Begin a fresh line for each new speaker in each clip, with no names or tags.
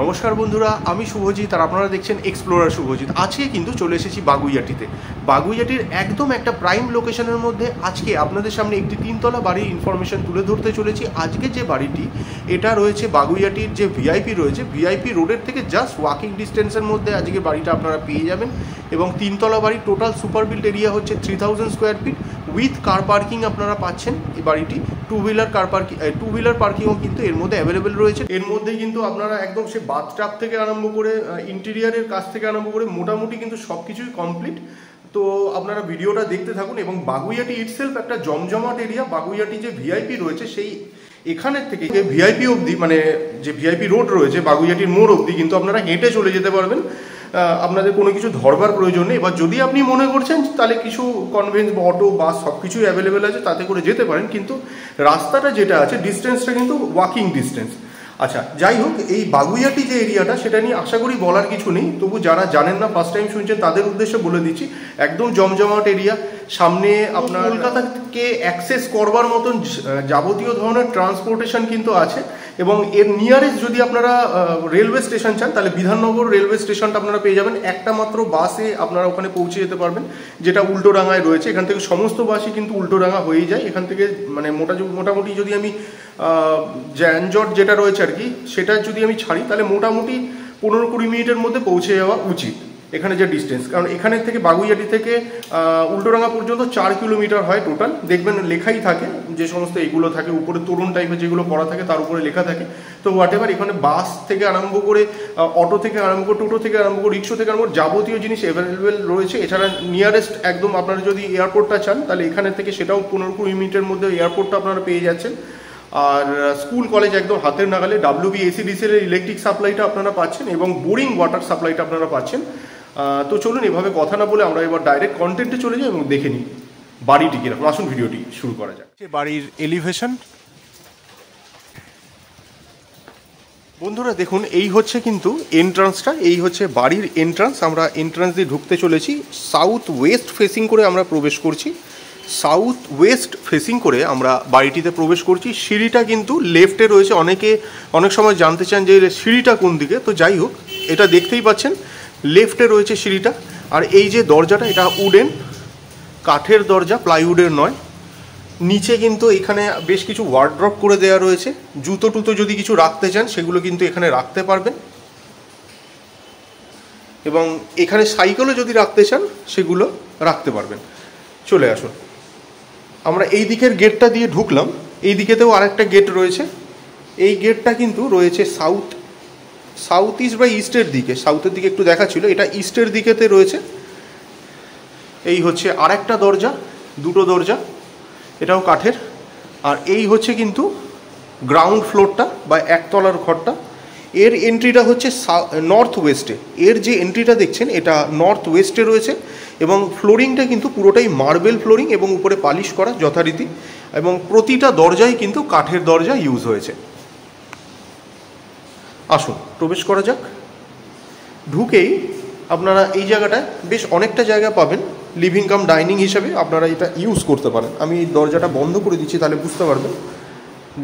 নমস্কার বন্ধুরা, আমি শুভজিৎ আর আপনারা দেখছেন এক্সপ্লোরার শুভজিৎ। আজকে কিন্তু চলে এসেছি বাগুইআটিতে। বাগুইআটির একদম একটা প্রাইম লোকেশনের মধ্যে আজকে আপনাদের সামনে একটি তিনতলা বাড়ির ইনফরমেশন তুলে ধরতে চলেছি। আজকে যে বাড়িটি এটা রয়েছে বাগুইআটির যে ভিআইপি রয়েছে, ভিআইপি রোডের থেকে জাস্ট ওয়াকিং ডিস্টেন্সের মধ্যে আজকে বাড়িটা আপনারা পেয়ে যাবেন। এবং তিনতলা বাড়ি, টোটাল সুপার বিল্ড এরিয়া হচ্ছে 3000 square feet with car parking আপনারা পাচ্ছেন। এই বাড়িটি টু হুইলার পার্কিংও কিন্তু এর মধ্যে অ্যাভেলেবেল রয়েছে। এর মধ্যে কিন্তু আপনারা একদম সে বাথটাব থেকে আরম্ভ করে ইন্টেরিয়ারের কাজ থেকে আরম্ভ করে মোটামুটি কিন্তু সব কিছুই কমপ্লিট। তো আপনারা ভিডিওটা দেখতে থাকুন। এবং বাগুইআটি ইটসেলফ একটা জমজমাট এরিয়া। বাগুইআটি যে ভিআইপি রয়েছে সেই এখানের থেকে ভিআইপি অবধি, মানে যে ভিআইপি রোড রয়েছে বাগুইআটির মোড় অবধি কিন্তু আপনারা হেঁটে চলে যেতে পারবেন। আপনাদের কোনো কিছু ধরবার প্রয়োজন নেই। এবার যদি আপনি মনে করছেন তাহলে কিছু কনভেন্স বা অটো বাস সব কিছুই অ্যাভেলেবেল আছে, তাতে করে যেতে পারেন। কিন্তু রাস্তাটা যেটা আছে ডিস্টেন্সটা কিন্তু ওয়াকিং ডিস্টেন্স। আচ্ছা, যাই হোক, এই বাগুইআটি যে এরিয়াটা সেটা নিয়ে আশা করি বলার কিছু নেই। তবু যারা জানেন না, ফার্স্ট টাইম শুনছেন, তাদের উদ্দেশ্যে বলে দিচ্ছি একদম জমজমাট এরিয়া। সামনে আপনার কলকাতাকে অ্যাক্সেস করবার মতন যাবতীয় ধরনের ট্রান্সপোর্টেশন কিন্তু আছে। এবং এর নিয়ারেস্ট যদি আপনারা রেলওয়ে স্টেশন চান তাহলে বিধাননগর রেলওয়ে স্টেশনটা আপনারা পেয়ে যাবেন। একটা মাত্র বাসে আপনারা ওখানে পৌঁছে যেতে পারবেন, যেটা উল্টোডাঙায় রয়েছে। এখান থেকে সমস্ত বাসই কিন্তু উল্টোডাঙা হয়েই যায়। এখান থেকে মানে মোটামুটি যদি আমি যানজট যেটা রয়েছে আর কি, সেটা যদি আমি ছাড়ি তাহলে মোটামুটি 15-20 মিনিটের মধ্যে পৌঁছে যাওয়া উচিত এখানে যে ডিস্টেন্স। কারণ এখানের থেকে বাগুইআটি থেকে উল্টোডাঙা পর্যন্ত 4 কিলোমিটার হয় টোটাল। দেখবেন লেখাই থাকে, যে সমস্ত এইগুলো থাকে উপরে তরুণ টাইপের যেগুলো পড়া থাকে তার উপরে লেখা থাকে। তো হোয়াট এভার, এখানে বাস থেকে আরম্ভ করে অটো থেকে আরম্ভ করে টোটো থেকে আরম্ভ করে রিক্সা থেকে আরম্ভ করে যাবতীয় জিনিস অ্যাভেলেবেল রয়েছে। এছাড়া নিয়ারেস্ট একদম আপনারা যদি এয়ারপোর্টটা চান তাহলে এখানে থেকে সেটাও 15-20 মিনিটের মধ্যে এয়ারপোর্টটা আপনারা পেয়ে যাচ্ছেন। আর স্কুল কলেজ একদম হাতের নাগালে। WBACDCL এর ইলেকট্রিক সাপ্লাইটা আপনারা পাচ্ছেন এবং বোরিং ওয়াটার সাপ্লাইটা আপনারা পাচ্ছেন। তো চলুন, এভাবে কথা না বলে আমরা এবার ডাইরেক্ট কন্টেন্টে চলে যাই এবং দেখে নিই বাড়িটি কিরকম। আসুন ভিডিওটি শুরু করা যাক। বাড়ির এলিভেশন বন্ধুরা দেখুন, এই হচ্ছে কিন্তু এন্ট্রান্সটা, এই হচ্ছে বাড়ির এন্ট্রান্স। আমরা এন্ট্রান্স দিয়ে ঢুকতে চলেছি। সাউথ ওয়েস্ট ফেসিং করে আমরা প্রবেশ করছি। সাউথ ওয়েস্ট ফেসিং করে আমরা বাড়িটিতে প্রবেশ করছি। সিঁড়িটা কিন্তু লেফটে রয়েছে। অনেক সময় জানতে চান যে সিঁড়িটা কোন দিকে। তো যাই হোক, এটা দেখতেই পাচ্ছেন লেফটে রয়েছে সিঁড়িটা। আর এই যে দরজাটা, এটা উডেন, কাঠের দরজা, প্লাইউডের নয়। নিচে কিন্তু এখানে বেশ কিছু ওয়ার্ড্রপ করে দেওয়া রয়েছে। জুতো টুতো যদি কিছু রাখতে চান সেগুলো কিন্তু এখানে রাখতে পারবেন। এবং এখানে সাইকেলও যদি রাখতে চান সেগুলো রাখতে পারবেন। চলে আসুন, আমরা এই দিকের গেটটা দিয়ে ঢুকলাম। এই দিকেতেও আরেকটা গেট রয়েছে। এই গেটটা কিন্তু রয়েছে সাউথ ইস্ট বা ইস্টের দিকে। সাউথের দিকে একটু দেখা ছিল, এটা ইস্টের দিকেতে রয়েছে। এই হচ্ছে আরেকটা দরজা, দুটো দরজা, এটাও কাঠের। আর এই হচ্ছে কিন্তু গ্রাউন্ড ফ্লোরটা বা একতলার ঘরটা। এর এন্ট্রিটা হচ্ছে নর্থ ওয়েস্টে। এর যে এন্ট্রিটা দেখছেন এটা নর্থ ওয়েস্টে রয়েছে। এবং ফ্লোরিংটা কিন্তু পুরোটাই মার্বেল ফ্লোরিং এবং উপরে পালিশ করা যথারীতি। এবং প্রতিটা দরজাই কিন্তু কাঠের দরজা ইউজ হয়েছে। আসুন প্রবেশ করা যাক। ঢুকেই আপনারা এই জায়গাটায় বেশ অনেকটা জায়গা পাবেন লিভিং কাম ডাইনিং হিসেবে আপনারা এটা ইউজ করতে পারেন। আমি দরজাটা বন্ধ করে দিচ্ছি, তাহলে বুঝতে পারবেন।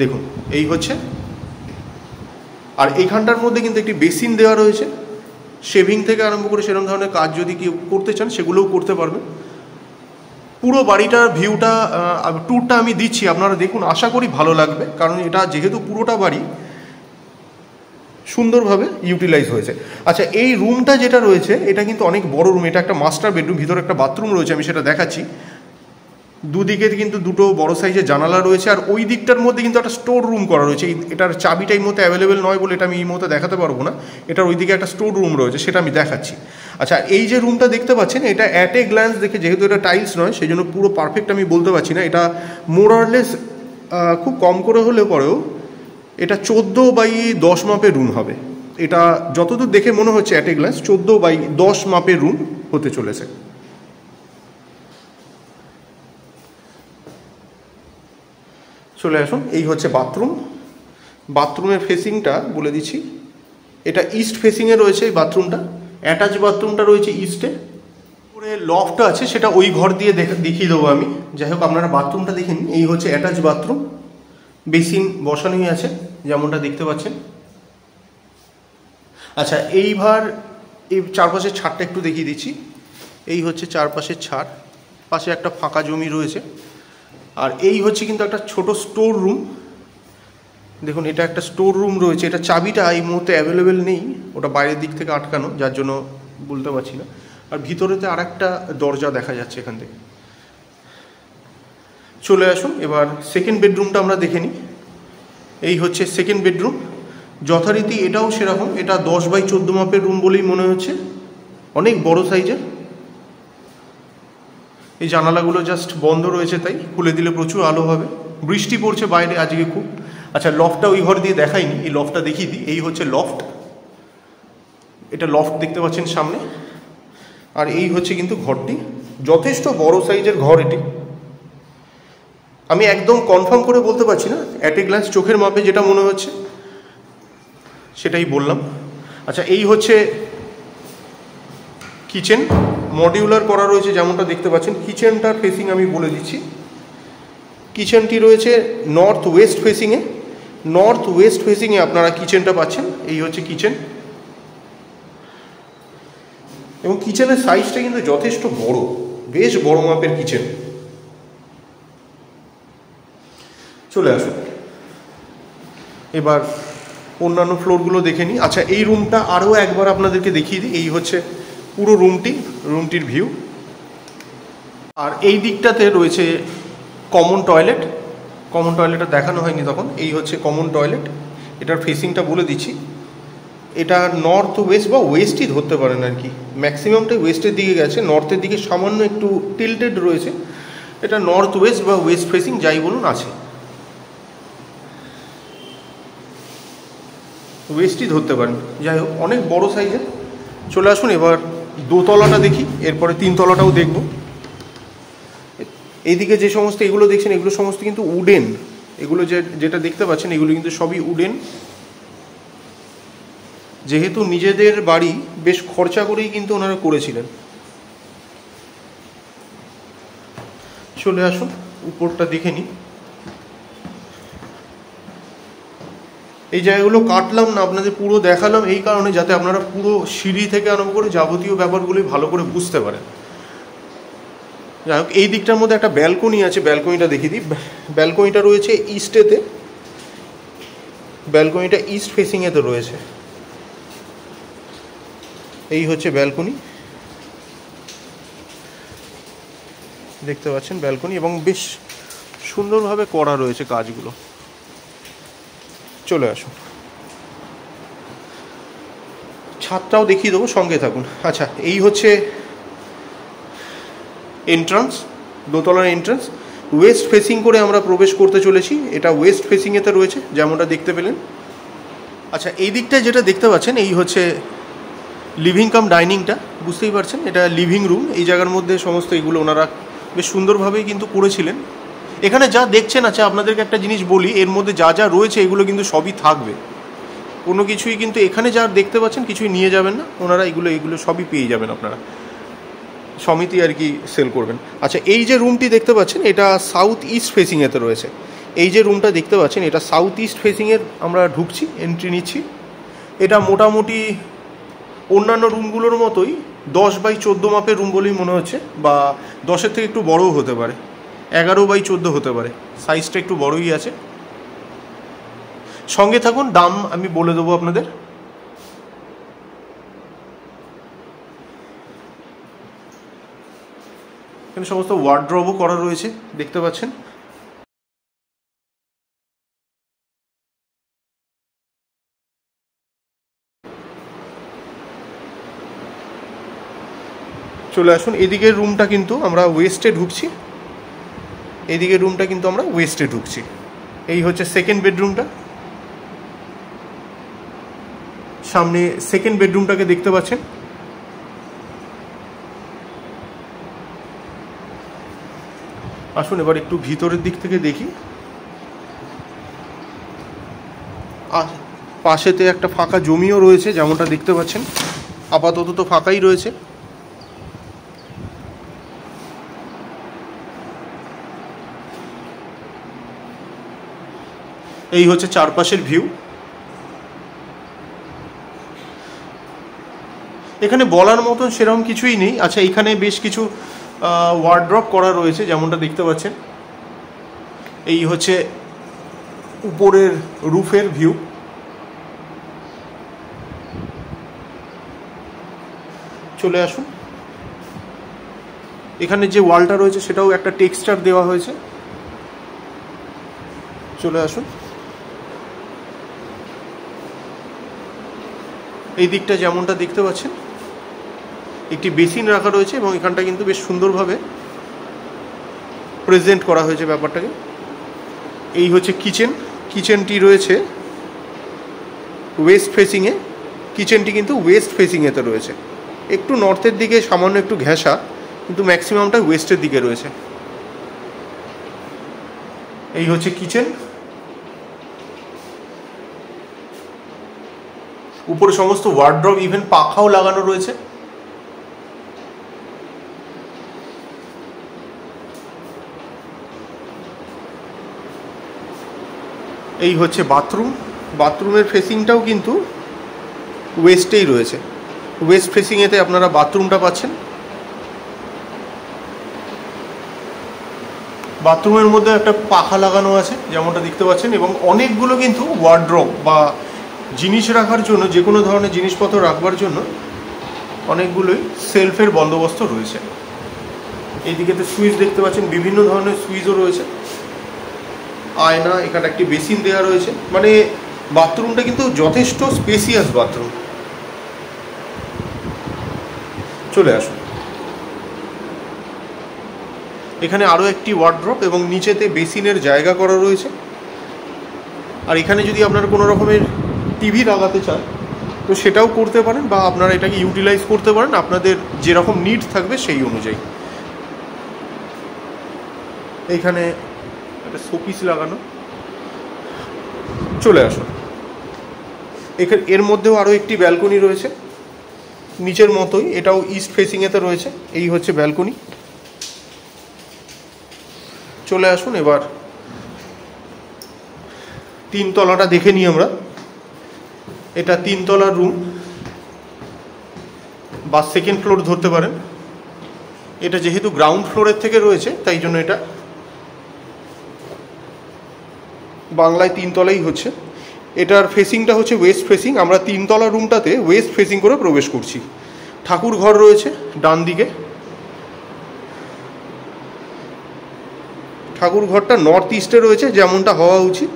দেখুন এই হচ্ছে। আর এইখানটার মধ্যে কিন্তু একটি বেসিন দেওয়া রয়েছে। শেভিং থেকে আরম্ভ করে সেরকম ধরনের কাজ যদি কেউ করতে চান সেগুলোও করতে পারবেন। পুরো বাড়িটার ভিউটা ট্যুরটা আমি দিচ্ছি, আপনারা দেখুন, আশা করি ভালো লাগবে। কারণ এটা যেহেতু পুরোটা বাড়ি সুন্দরভাবে ইউটিলাইজ হয়েছে। আচ্ছা, এই রুমটা যেটা রয়েছে এটা কিন্তু অনেক বড় রুম। এটা একটা মাস্টার বেডরুম, ভিতরে একটা বাথরুম রয়েছে, আমি সেটা দেখাচ্ছি। দুদিকে কিন্তু দুটো বড় সাইজের জানালা রয়েছে। আর ওই দিকটার মধ্যে কিন্তু একটা স্টোর রুম করা রয়েছে। এটার চাবিটা এই মুহূর্তে অ্যাভেলেবেল নয় বলে এটা আমি এই মুহূর্তে দেখাতে পারবো না। এটার ওইদিকে একটা স্টোর রুম রয়েছে, সেটা আমি দেখাচ্ছি। আচ্ছা, এই যে রুমটা দেখতে পাচ্ছেন এটা অ্যাট এ গ্ল্যান্স দেখে, যেহেতু এটা টাইলস নয় সেই জন্য পুরো পারফেক্ট আমি বলতে পারছি না। এটা মোরলেস খুব কম করে হলেও পরেও এটা 14x10 মাপের রুম হবে। এটা যতদূর দেখে মনে হচ্ছে অ্যাট এ গ্ল্যান্স 14x10 মাপের রুম হতে চলেছে। চলে আসুন, এই হচ্ছে বাথরুম। বাথরুমের ফেসিংটা বলে দিচ্ছি, এটা ইস্ট ফেসিংয়ে রয়েছে এই বাথরুমটা। অ্যাটাচ বাথরুমটা রয়েছে ইস্টে। উপরে লফটটা আছে, সেটা ওই ঘর দিয়ে দেখিয়ে দেবো আমি। যাই হোক, আপনারা বাথরুমটা দেখে নিন। এই হচ্ছে অ্যাটাচ বাথরুম, বেসিন বসানোই আছে যেমনটা দেখতে পাচ্ছেন। আচ্ছা, এইবার এই চারপাশের ছাদটা একটু দেখিয়ে দিচ্ছি। এই হচ্ছে চারপাশের ছাদ, পাশে একটা ফাঁকা জমি রয়েছে, আর এই হচ্ছে কিন্তু একটা ছোট স্টোর রুম। দেখুন, এটা একটা স্টোর রুম রয়েছে। এটা চাবিটা এই মুহূর্তে অ্যাভেলেবেল নেই, ওটা বাইরের দিক থেকে আটকানো, যার জন্য বলতে পারছি না। আর ভিতরেতে আর একটা দরজা দেখা যাচ্ছে এখান থেকে। চলে আসুন, এবার সেকেন্ড বেডরুমটা আমরা দেখে নিই। এই হচ্ছে সেকেন্ড বেডরুম। যথারীতি এটাও সেরকম, এটা 10x14 মাপের রুম বলেই মনে হচ্ছে, অনেক বড় সাইজের। এই জানালাগুলো জাস্ট বন্ধ রয়েছে, তাই খুলে দিলে প্রচুর আলো হবে। বৃষ্টি পড়ছে বাইরে আজকে খুব। আচ্ছা, লফটটা ওই ঘর দিয়ে দেখাইনি, এই লফটটা দেখিয়ে দিই। এই হচ্ছে লফট, এটা লফট দেখতে পাচ্ছেন সামনে। আর এই হচ্ছে কিন্তু ঘরটি, যথেষ্ট বড় সাইজের ঘর এটি। আমি একদম কনফার্ম করে বলতে পারছি না, অ্যাট এ গ্লান্স চোখের মাপে যেটা মনে হচ্ছে সেটাই বললাম। আচ্ছা, এই হচ্ছে কিচেন, মডিউলার করা রয়েছে যেমনটা দেখতে পাচ্ছেন। কিচেনটার ফেসিং আমি বলে দিচ্ছি। কিচেনটি রয়েছে নর্থ ওয়েস্ট ফেসিংয়ে। নর্থ ওয়েস্ট ফেসিংয়ে আপনারা কিচেনটা পাচ্ছেন। এই হচ্ছে কিচেন, এবং কিচেনের সাইজটা কিন্তু যথেষ্ট বড়, বেশ বড় মাপের কিচেন। চলে আসুন, এবার অন্যান্য ফ্লোরগুলো দেখে নিই। আচ্ছা, এই রুমটা আরও একবার আপনাদেরকে দেখিয়ে দিই। এই হচ্ছে পুরো রুমটির ভিউ। আর এই দিকটাতে রয়েছে কমন টয়লেট। কমন টয়লেটটা দেখানো হয়নি তখন। এই হচ্ছে কমন টয়লেট, এটার ফেসিংটা বলে দিচ্ছি। এটা নর্থ ওয়েস্ট বা ওয়েস্টই ধরতে পারেন আর কি, ম্যাক্সিমামটাই ওয়েস্টের দিকে গেছে, নর্থের দিকে সামান্য একটু টিল্টেড রয়েছে। এটা নর্থ ওয়েস্ট বা ওয়েস্ট ফেসিং যাই বলুন আছে, ওয়েস্টই ধরতে পারেন। যাই হোক, অনেক বড় সাইজের। চলে আসুন, এবার দোতলাটা দেখি, এরপরে তিনতলাটাও দেখব। এইদিকে যে সমস্ত এগুলো দেখছেন, এগুলো সমস্ত কিন্তু উডেন। এগুলো যেটা দেখতে পাচ্ছেন, এগুলো কিন্তু সবই উডেন। যেহেতু নিজেদের বাড়ি, বেশ খরচা করেই কিন্তু ওনারা করেছিলেন। চলে আসুন, উপরটা দেখে নিই। এই জায়গাগুলো কাটলাম না, আপনাদের পুরো দেখালাম এই কারণে, যাতে আপনারা পুরো সিঁড়ি থেকে আরম্ভ করে যাবতীয় ব্যাপারগুলি ভালো করে বুঝতে পারেন। যাই হোক, এই দিকটার মধ্যে একটা ব্যালকনি আছে, ব্যালকনিটা দেখিয়ে দিই। ব্যালকনিটা রয়েছে ইস্টেতে, ব্যালকনিটা ইস্ট ফেসিংয়েতে রয়েছে। এই হচ্ছে ব্যালকনি, দেখতে পাচ্ছেন ব্যালকনি, এবং বেশ সুন্দরভাবে করা রয়েছে কাজগুলো। চলে আসুন, ছাদটাও দেখিয়ে দেবো, সঙ্গে থাকুন। আচ্ছা, এই হচ্ছে এন্ট্রান্স, দোতলার এন্ট্রান্স। ওয়েস্ট ফেসিং করে আমরা প্রবেশ করতে চলেছি। এটা ওয়েস্ট ফেসিংয়েতে রয়েছে যেমনটা দেখতে পেলেন। আচ্ছা, এই দিকটায় যেটা দেখতে পাচ্ছেন, এই হচ্ছে লিভিং কাম ডাইনিংটা, বুঝতেই পারছেন এটা লিভিং রুম। এই জায়গার মধ্যে সমস্ত এগুলো ওনারা বেশ সুন্দরভাবেই কিন্তু করেছিলেন। এখানে যা দেখছেন, আচ্ছা আপনাদেরকে একটা জিনিস বলি, এর মধ্যে যা যা রয়েছে এগুলো কিন্তু সবই থাকবে, কোনো কিছুই কিন্তু এখানে যা দেখতে পাচ্ছেন কিছুই নিয়ে যাবেন না ওনারা, এগুলো সবই পেয়ে যাবেন আপনারা, সমিতি আর কি সেল করবেন। আচ্ছা, এই যে রুমটি দেখতে পাচ্ছেন, এটা সাউথ ইস্ট ফেসিংয়েতে রয়েছে। এই যে রুমটা দেখতে পাচ্ছেন, এটা সাউথ ইস্ট ফেসিংয়ের আমরা ঢুকছি, এন্ট্রি নিচ্ছি। এটা মোটামুটি অন্যান্য রুমগুলোর মতোই 10x14 মাপের রুম বলেই মনে হচ্ছে, বা 10-এর থেকে একটু বড়ও হতে পারে, 11x14 হতে পারে, সাইজটা একটু বড়ই আছে। সঙ্গে থাকুন, দাম আমি বলে দেবো আপনাদের। এখানে সমস্ত ওয়ার্ড্রবও করা রয়েছে, দেখতে পাচ্ছেন। চলে আসুন, এদিকের রুমটা কিন্তু আমরা ওয়েস্টে ঢুকছি, এইদিকের রুমটা কিন্তু আমরা ওয়েস্টে ঢুকছি। এই হচ্ছে সেকেন্ড বেডরুমটা, সামনে সেকেন্ড বেডরুমটাকে দেখতে পাচ্ছেন। আসুন, এবার একটু ভিতরের দিক থেকে দেখি। পাশেতে একটা ফাঁকা জমিও রয়েছে যেমনটা দেখতে পাচ্ছেন, আপাতত তো ফাঁকাই রয়েছে। এই হচ্ছে চারপাশের ভিউ। এখানে বলার মতন সেরকম কিছুই নেই। আচ্ছা, এখানে বেশ কিছু ওয়ার্ড্রপ করা রয়েছে, যেমনটা দেখতে পাচ্ছেন। এই হচ্ছে উপরের রুফের ভিউ। চলে আসুন, এখানে যে ওয়ালটা রয়েছে সেটাও একটা টেক্সচার দেওয়া হয়েছে। চলে আসুন, এই দিকটা যেমনটা দেখতে পাচ্ছেন একটি বেসিন রাখা রয়েছে এবং এখানটা কিন্তু বেশ সুন্দরভাবে প্রেজেন্ট করা হয়েছে ব্যাপারটাকে। এই হচ্ছে কিচেন। কিচেনটি রয়েছে ওয়েস্ট ফেসিংয়ে। কিচেনটি কিন্তু ওয়েস্ট ফেসিংয়েতে রয়েছে, একটু নর্থের দিকে সামান্য একটু ঘেঁষা, কিন্তু ম্যাক্সিমামটা ওয়েস্টের দিকে রয়েছে। এই হচ্ছে কিচেন। উপরে সমস্ত ওয়ার্ড্রপ, ইভেন পাখাও লাগানো রয়েছে। এই হচ্ছে বাথরুম। বাথরুমের ফেসিংটাও কিন্তু ওয়েস্টেই রয়েছে। ওয়েস্ট ফেসিংয়েতে আপনারা বাথরুমটা পাচ্ছেন। বাথরুমের মধ্যে একটা পাখা লাগানো আছে যেমনটা দেখতে পাচ্ছেন, এবং অনেকগুলো কিন্তু ওয়ার্ড্রপ বা জিনিস রাখার জন্য, যে কোনো ধরনের জিনিসপত্র রাখবার জন্য অনেকগুলোই সেলফের বন্দোবস্ত রয়েছে। এইদিকেতে সুইচ দেখতে পাচ্ছেন, বিভিন্ন ধরনের সুইচও রয়েছে। আয়না, এখানে একটি বেসিন দেওয়া রয়েছে। মানে বাথরুমটা কিন্তু যথেষ্ট স্পেসিয়াস বাথরুম। চলে আসুন, এখানে আরও একটি ওয়ার্ড্রপ এবং নিচেতে বেসিনের জায়গা করা রয়েছে। আর এখানে যদি আপনারা কোনো রকমের টিভি লাগাতে চান তো সেটাও করতে পারেন, বা আপনারা এটাকে ইউটিলাইজ করতে পারেন আপনাদের যেরকম নিড থাকবে সেই অনুযায়ী। এইখানে একটা শোপিস লাগানো। চলে আসুন, এখানে এর মধ্যেও আরও একটি ব্যালকনি রয়েছে নিচের মতোই, এটাও ইস্ট ফেসিংয়েতে রয়েছে। এই হচ্ছে ব্যালকনি। চলে আসুন, এবার তিনতলাটা দেখে নিই আমরা। এটা তিনতলার রুম বা সেকেন্ড ফ্লোর ধরতে পারেন। এটা যেহেতু গ্রাউন্ড ফ্লোরের থেকে রয়েছে তাই জন্য এটা বাংলায় তিনতলাই হচ্ছে। এটার ফেসিংটা হচ্ছে ওয়েস্ট ফেসিং। আমরা তিনতলা রুমটাতে ওয়েস্ট ফেসিং করে প্রবেশ করছি। ঠাকুর ঘর রয়েছে ডান দিকে। ঠাকুর ঘরটা নর্থ ইস্টে রয়েছে, যেমনটা হওয়া উচিত।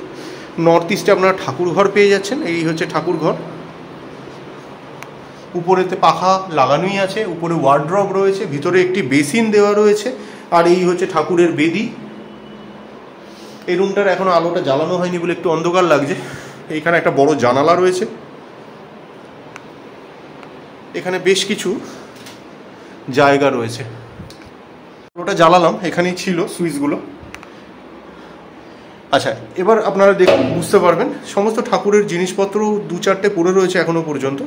নর্থ ইস্টে আপনারা ঠাকুর ঘর পেয়ে যাচ্ছেন। এই হচ্ছে ঠাকুর ঘর। উপরেতে পাখা লাগানোই আছে, উপরে ওয়ার্ড্রপ রয়েছে, ভিতরে একটি বেসিন দেওয়া রয়েছে, আর এই হচ্ছে ঠাকুরের বেদি। এই রুমটার এখনো আলোটা জ্বালানো হয়নি বলে একটু অন্ধকার লাগছে। এইখানে একটা বড় জানালা রয়েছে। এখানে বেশ কিছু জায়গা রয়েছে। ওটা জ্বালালাম, এখানেই ছিল সুইচগুলো। আচ্ছা, এবার আপনারা দেখুন, বুঝতে পারবেন সমস্ত ঠাকুরের জিনিসপত্র দু চারটে পড়ে রয়েছে এখনো পর্যন্ত।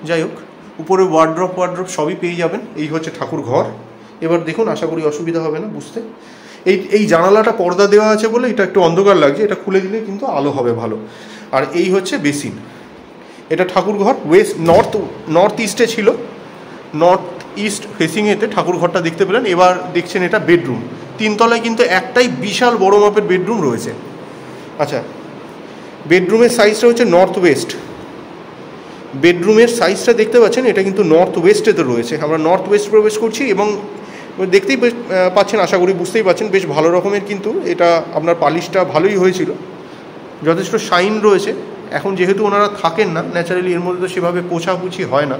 যাই হোক, উপরে ওয়ার্ড্রপ সবই পেয়ে যাবেন। এই হচ্ছে ঠাকুর ঘর। এবার দেখুন, আশা করি অসুবিধা হবে না বুঝতে। এই জানালাটা পর্দা দেওয়া আছে বলে এটা একটু অন্ধকার লাগছে, এটা খুলে দিলে কিন্তু আলো হবে ভালো। আর এই হচ্ছে বেসিন। এটা ঠাকুর ঘর নর্থ ইস্টে ছিল, নর্থ ইস্ট ফেসিংয়েতে ঠাকুর ঘরটা দেখতে পেলেন। এবার দেখছেন এটা বেডরুম। তিনতলায় কিন্তু একটাই বিশাল বড় মাপের বেডরুম রয়েছে। আচ্ছা, বেডরুমের সাইজটা হচ্ছে নর্থ ওয়েস্ট। বেডরুমের সাইজটা দেখতে পাচ্ছেন, এটা কিন্তু নর্থ ওয়েস্টেতে রয়েছে। আমরা নর্থ ওয়েস্ট প্রবেশ করছি এবং দেখতেই পাচ্ছেন, আশা করি বুঝতেই পাচ্ছেন, বেশ ভালো রকমের কিন্তু এটা আপনার পালিশটা ভালোই হয়েছিল, যথেষ্ট শাইন রয়েছে। এখন যেহেতু ওনারা থাকেন না, ন্যাচারালি এর মধ্যে তো সেভাবে পোছাপুছি হয় না।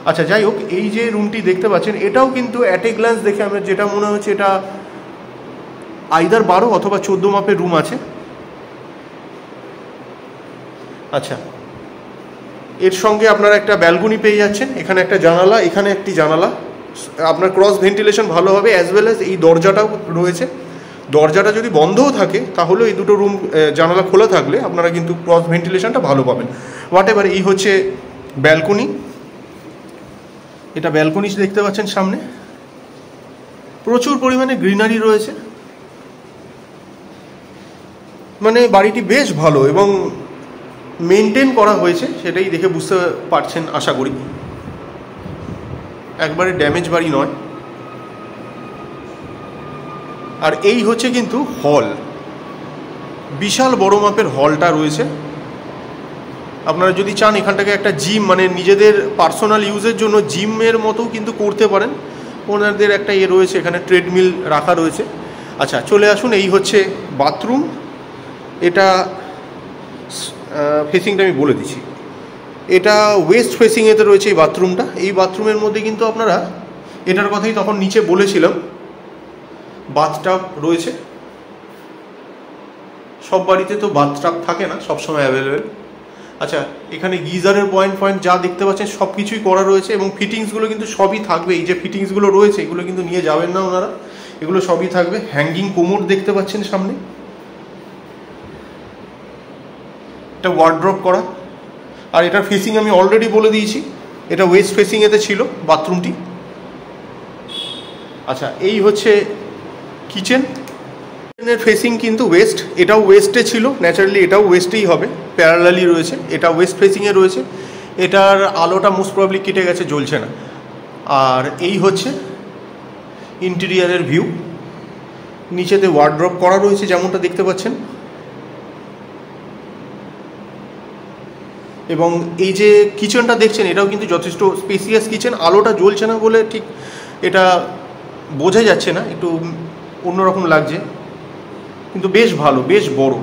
আচ্ছা, যাই হোক, এই যে রুমটি দেখতে পাচ্ছেন এটাও কিন্তু অ্যাট এ গ্ল্যান্স দেখে আমরা যেটা মনে হচ্ছে এটা আইদার 12 অথবা 14 মাপের রুম আছে। আচ্ছা, এর সঙ্গে আপনারা একটা ব্যালকনি পেয়ে যাচ্ছেন। এখানে একটা জানালা, এখানে একটি জানালা, আপনার ক্রস ভেন্টিলেশন ভালো হবে। অ্যাজ ওয়েল অ্যাজ এই দরজাটাও রয়েছে। দরজাটা যদি বন্ধও থাকে তাহলেও এই দুটো রুম জানালা খোলা থাকলে আপনারা কিন্তু ক্রস ভেন্টিলেশনটা ভালো পাবেন। হোয়াট এভার, এই হচ্ছে ব্যালকনি। এটা ব্যালকনি দেখতে পাচ্ছেন সামনে, প্রচুর পরিমাণে গ্রিনারি রয়েছে। মানে বাড়িটি বেশ ভালো এবং মেনটেন করা হয়েছে, সেটাই দেখে বুঝতে পারছেন আশা করি। একবারে ড্যামেজ বাড়ি নয়। আর এই হচ্ছে কিন্তু হল, বিশাল বড় মাপের হলটা রয়েছে। আপনারা যদি চান এখানটাকে একটা জিম, মানে নিজেদের পার্সোনাল ইউজের জন্য জিমের মতো কিন্তু করতে পারেন। ওনাদের একটা রয়েছে এখানে, ট্রেডমিল রাখা রয়েছে। আচ্ছা চলে আসুন, এই হচ্ছে বাথরুম। এটা ফেসিংটা আমি বলে দিচ্ছি, এটা ওয়েস্ট ফেসিংয়েতে রয়েছে এই বাথরুমটা। এই বাথরুমের মধ্যে কিন্তু আপনারা, এটার কথাই তখন নিচে বলেছিলাম, বাথটাব রয়েছে। সব বাড়িতে তো বাথটাব থাকে না সবসময় অ্যাভেলেবেল। আচ্ছা, এখানে গিজারের পয়েন্ট যা দেখতে পাচ্ছেন সব কিছুই করা রয়েছে, এবং ফিটিংসগুলো কিন্তু সবই থাকবে। এই যে ফিটিংসগুলো রয়েছে এগুলো কিন্তু নিয়ে যাবেন না ওনারা, এগুলো সবই থাকবে। হ্যাঙ্গিং কোমোড দেখতে পাচ্ছেন সামনে, এটা ওয়ার্ড্রপ করা। আর এটার ফেসিং আমি অলরেডি বলে দিয়েছি, এটা ওয়েস্ট ফেসিংয়েতে ছিল বাথরুমটি। আচ্ছা, এই হচ্ছে কিচেন। কিচেনের ফেসিং কিন্তু ওয়েস্ট, এটাও ওয়েস্টে ছিল, ন্যাচারালি এটাও ওয়েস্টেই হবে, প্যারালালি রয়েছে। এটা ওয়েস্ট ফেসিংয়ে রয়েছে, এটার আলোটা মোস্ট প্রবলি কেটে গেছে, জ্বলছে না। আর এই হচ্ছে ইন্টেরিয়ারের ভিউ, নিচেতে ওয়ার্ড্রপ করা রয়েছে যেমনটা দেখতে পাচ্ছেন। এবং এই যে কিচেনটা দেখছেন এটাও কিন্তু যথেষ্ট স্পেসিয়াস কিচেন। আলোটা জ্বলছে না বলে ঠিক এটা বোঝা যাচ্ছে না, একটু অন্যরকম লাগছে, কিন্তু বেশ ভালো, বেশ বড়।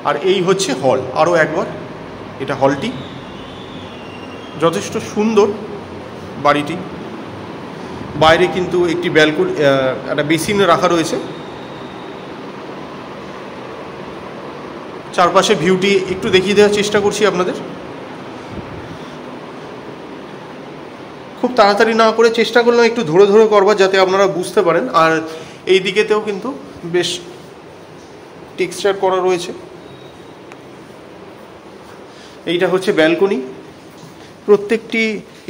আর এই হচ্ছে হল, আরও একবার এটা হলটি, যথেষ্ট সুন্দর বাড়িটি। বাইরে কিন্তু একটি ব্যালকনি, একটা বেসিন রাখা রয়েছে। চারপাশে ভিউটি একটু দেখিয়ে দেওয়ার চেষ্টা করছি আপনাদের, খুব তাড়াতাড়ি না করে চেষ্টা করলাম একটু ধরে ধরে করবার, যাতে আপনারা বুঝতে পারেন। আর এই দিকেতেও কিন্তু বেশ টেক্সচার করা রয়েছে। এইটা হচ্ছে ব্যালকনি, প্রত্যেকটি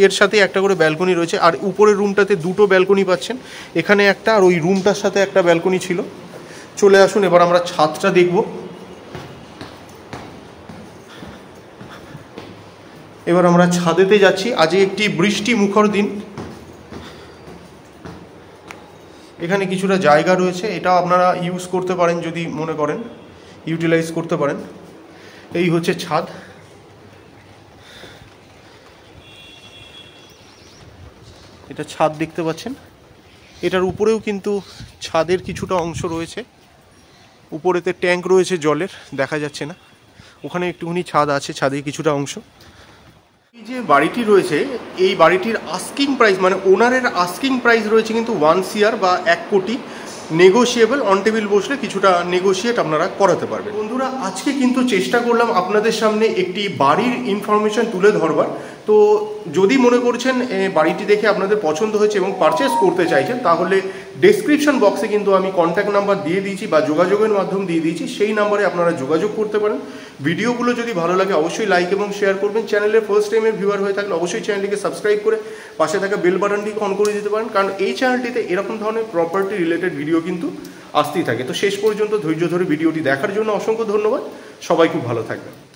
এর সাথে একটা করে ব্যালকনি রয়েছে। আর উপরের রুমটাতে দুটো ব্যালকনি পাচ্ছেন, এখানে একটা, আর ওই রুমটার সাথে একটা ব্যালকনি ছিল। চলে আসুন এবার আমরা ছাদটা দেখব। এবার আমরা ছাদেতে যাচ্ছি। আজকে একটি বৃষ্টি মুখর দিন, এখানে কিছুটা জায়গা রয়েছে, এটা আপনারা ইউজ করতে পারেন যদি মনে করেন, ইউটিলাইজ করতে পারেন। এই হচ্ছে ছাদ, এটা ছাদ দেখতে পাচ্ছেন। এটার উপরেও কিন্তু ছাদের কিছুটা অংশ রয়েছে, উপরেতে ট্যাঙ্ক রয়েছে জলের, দেখা যাচ্ছে না, ওখানে একটুখানি ছাদ আছে, ছাদের কিছুটা অংশ। এই যে বাড়িটি রয়েছে, এই বাড়িটির আস্কিং প্রাইস, মানে ওনারের আস্কিং প্রাইস রয়েছে কিন্তু 1 CR বা 1 কোটি, নেগোশিয়েবল, অন টেবিল বসলে কিছুটা নেগোশিয়েট আপনারা করাতে পারবেন। বন্ধুরা, আজকে কিন্তু চেষ্টা করলাম আপনাদের সামনে একটি বাড়ির ইনফরমেশন তুলে ধরবার। তো যদি মনে করছেন বাড়িটি দেখে আপনাদের পছন্দ হয়েছে এবং পারচেস করতে চাইছেন, তাহলে ডেসক্রিপশন বক্সে কিন্তু আমি কন্ট্যাক্ট নাম্বার দিয়ে দিয়েছি বা যোগাযোগের মাধ্যম দিয়ে দিয়েছি, সেই নাম্বারে আপনারা যোগাযোগ করতে পারেন। ভিডিওগুলো যদি ভালো লাগে অবশ্যই লাইক এবং শেয়ার করবেন। চ্যানেলের ফার্স্ট টাইমের ভিউয়ার হয়ে থাকলে অবশ্যই চ্যানেলটিকে সাবস্ক্রাইব করে পাশে থাকা বেল বাটনটিকে অন করে দিতে পারেন, কারণ এই চ্যানেলটিতে এরকম ধরনের প্রপার্টি রিলেটেড ভিডিও কিন্তু আসতেই থাকে। তো শেষ পর্যন্ত ধৈর্য ধরে ভিডিওটি দেখার জন্য অসংখ্য ধন্যবাদ। সবাই খুব ভালো থাকবেন।